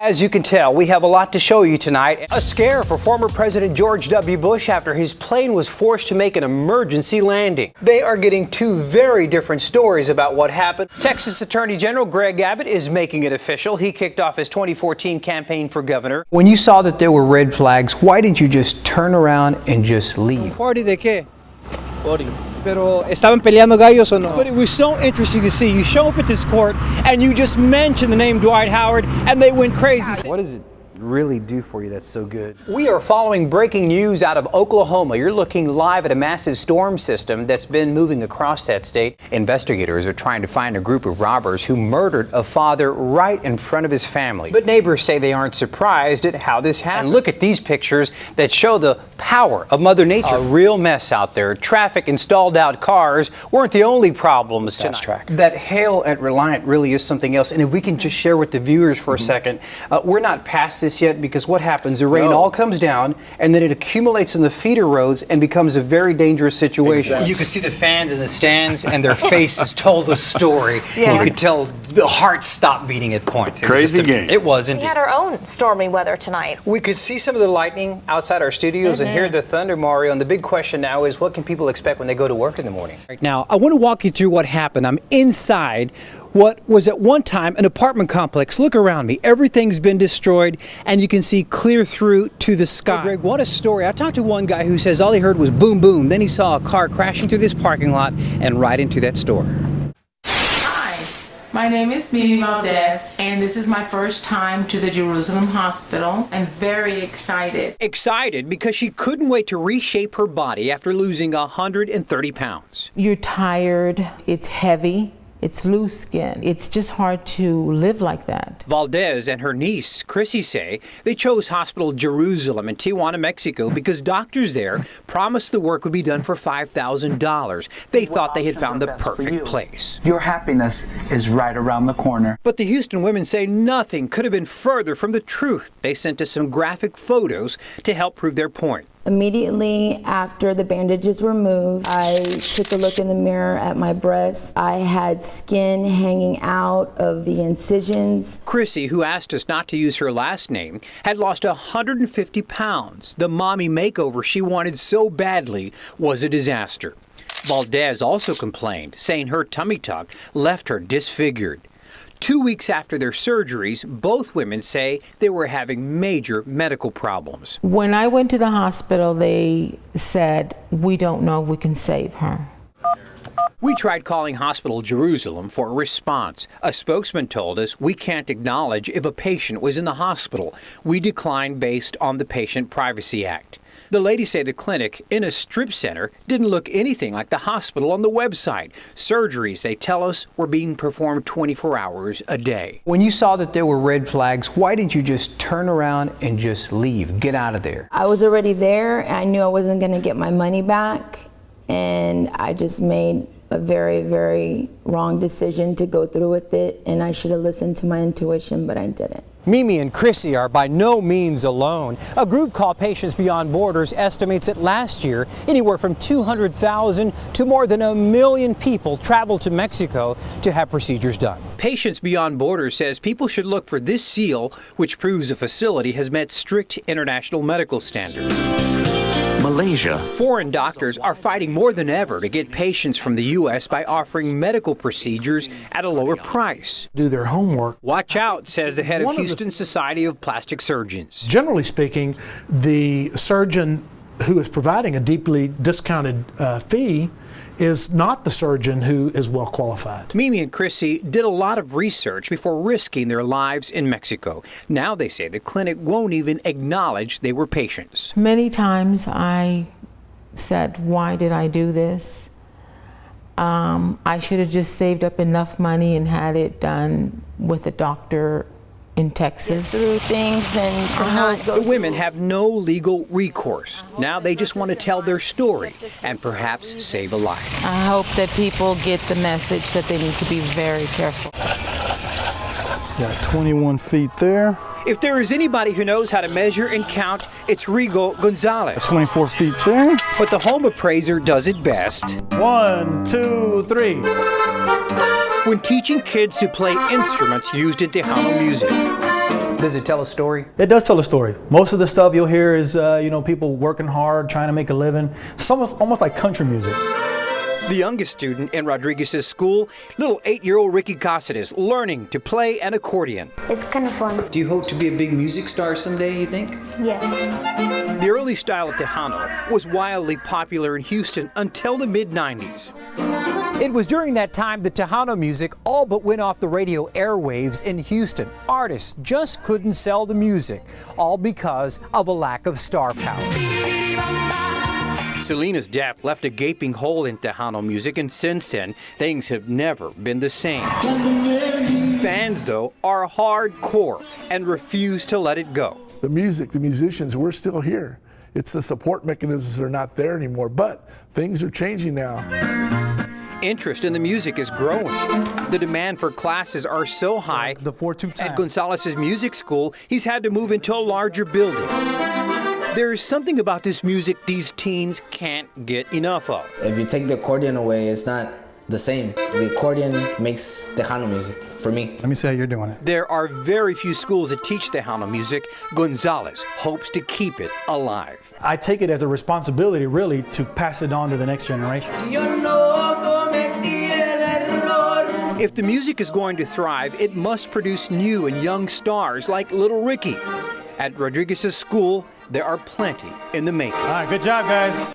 As you can tell, we have a lot to show you tonight. A scare for former President George W. Bush after his plane was forced to make an emergency landing. They are getting two very different stories about what happened. Texas Attorney General Greg Abbott is making it official. He kicked off his 2014 campaign for governor. When you saw that there were red flags, why didn't you just turn around and just leave? ¿Party de qué? Party. Pero estaban peleando gallos o no? But it was so interesting to see. You show up at this court and you just mention the name Dwight Howard and they went crazy. What does it really do for you that's so good? We are following breaking news out of Oklahoma. You're looking live at a massive storm system that's been moving across that state. Investigators are trying to find a group of robbers who murdered a father right in front of his family. But neighbors say they aren't surprised at how this happened. And look at these pictures that show the power of Mother Nature. A real mess out there. Traffic and stalled out cars weren't the only problems tonight. That hail at Reliant really is something else. And if we can just share with the viewers for a second, we're not past this yet, because what happens, the rain all comes down and then it accumulates in the feeder roads and becomes a very dangerous situation. Exactly. You can see the fans in the stands and their faces told the story. Yeah. You could tell the heart stopped beating at points. Crazy game. It was indeed. We had our own stormy weather tonight. We could see some of the lightning outside our studios and hear the thunder, Mario. And the big question now is, what can people expect when they go to work in the morning? Right now, I want to walk you through what happened. I'm inside what was at one time an apartment complex. Look around me. Everything's been destroyed, and you can see clear through to the sky. Hey, Greg, what a story. I talked to one guy who says all he heard was boom, boom. Then he saw a car crashing through this parking lot and right into that store. Hi, my name is Mimi Valdez, and this is my first time to the Jerusalem Hospital. I'm very excited. Excited because she couldn't wait to reshape her body after losing 130 pounds. You're tired, it's heavy. It's loose skin. It's just hard to live like that. Valdez and her niece, Chrissy, say they chose Hospital Jerusalem in Tijuana, Mexico, because doctors there promised the work would be done for $5,000. They thought they had found the perfect place. Your happiness is right around the corner. But the Houston women say nothing could have been further from the truth. They sent us some graphic photos to help prove their point. Immediately after the bandages were moved, I took a look in the mirror at my breasts. I had skin hanging out of the incisions. Chrissy, who asked us not to use her last name, had lost 150 pounds. The mommy makeover she wanted so badly was a disaster. Valdez also complained, saying her tummy tuck left her disfigured. 2 weeks after their surgeries, both women say they were having major medical problems. When I went to the hospital, they said, we don't know if we can save her. We tried calling Hospital Jerusalem for a response. A spokesman told us we can't acknowledge if a patient was in the hospital. We declined based on the Patient Privacy Act. The ladies say the clinic in a strip center didn't look anything like the hospital on the website. Surgeries, they tell us, were being performed 24 hours a day. When you saw that there were red flags, why didn't you just turn around and just leave, get out of there? I was already there. I knew I wasn't going to get my money back, and I just made a very, very wrong decision to go through with it, and I should have listened to my intuition, but I didn't. Mimi and Chrissy are by no means alone. A group called Patients Beyond Borders estimates that last year, anywhere from 200,000 to more than 1 million people traveled to Mexico to have procedures done. Patients Beyond Borders says people should look for this seal, which proves a facility has met strict international medical standards. Malaysia. Foreign doctors are fighting more than ever to get patients from the U.S. by offering medical procedures at a lower price. Do their homework. Watch out, says the head of Houston Society of Plastic Surgeons. Generally speaking, the surgeon who is providing a deeply discounted fee is not the surgeon who is well qualified. Mimi and Chrissy did a lot of research before risking their lives in Mexico. Now they say the clinic won't even acknowledge they were patients. Many times I said, why did I do this? I should have just saved up enough money and had it done with a doctor in Texas. Through things and to not go. The women have no legal recourse. Now they just want to tell their story and perhaps save a life. I hope that people get the message that they need to be very careful. Got 21 feet there. If there is anybody who knows how to measure and count, it's Rigo Gonzalez. 24 feet there. But the home appraiser does it best. 1, 2, 3. When teaching kids to play instruments used in Tejano music. Does it tell a story? It does tell a story. Most of the stuff you'll hear is, people working hard, trying to make a living. It's almost like country music. The youngest student in Rodriguez's school, little 8-year-old Ricky Caceres, learning to play an accordion. It's kind of fun. Do you hope to be a big music star someday, you think? Yes. The early style of Tejano was wildly popular in Houston until the mid-90s. It was during that time that Tejano music all but went off the radio airwaves in Houston. Artists just couldn't sell the music, all because of a lack of star power. Selena's death left a gaping hole in Tejano music, and since then, things have never been the same. Fans, though, are hardcore and refuse to let it go. The music, the musicians, we're still here. It's the support mechanisms that are not there anymore, but things are changing now. Interest in the music is growing. The demand for classes are so high. The 4-2 time. At Gonzalez's music school, he's had to move into a larger building. There is something about this music these teens can't get enough of. If you take the accordion away, it's not the same. The accordion makes Tejano music for me. Let me see how you're doing it. There are very few schools that teach Tejano music. Gonzalez hopes to keep it alive. I take it as a responsibility, really, to pass it on to the next generation. If the music is going to thrive, it must produce new and young stars like little Ricky. At Rodriguez's school, there are plenty in the making. All right, good job, guys.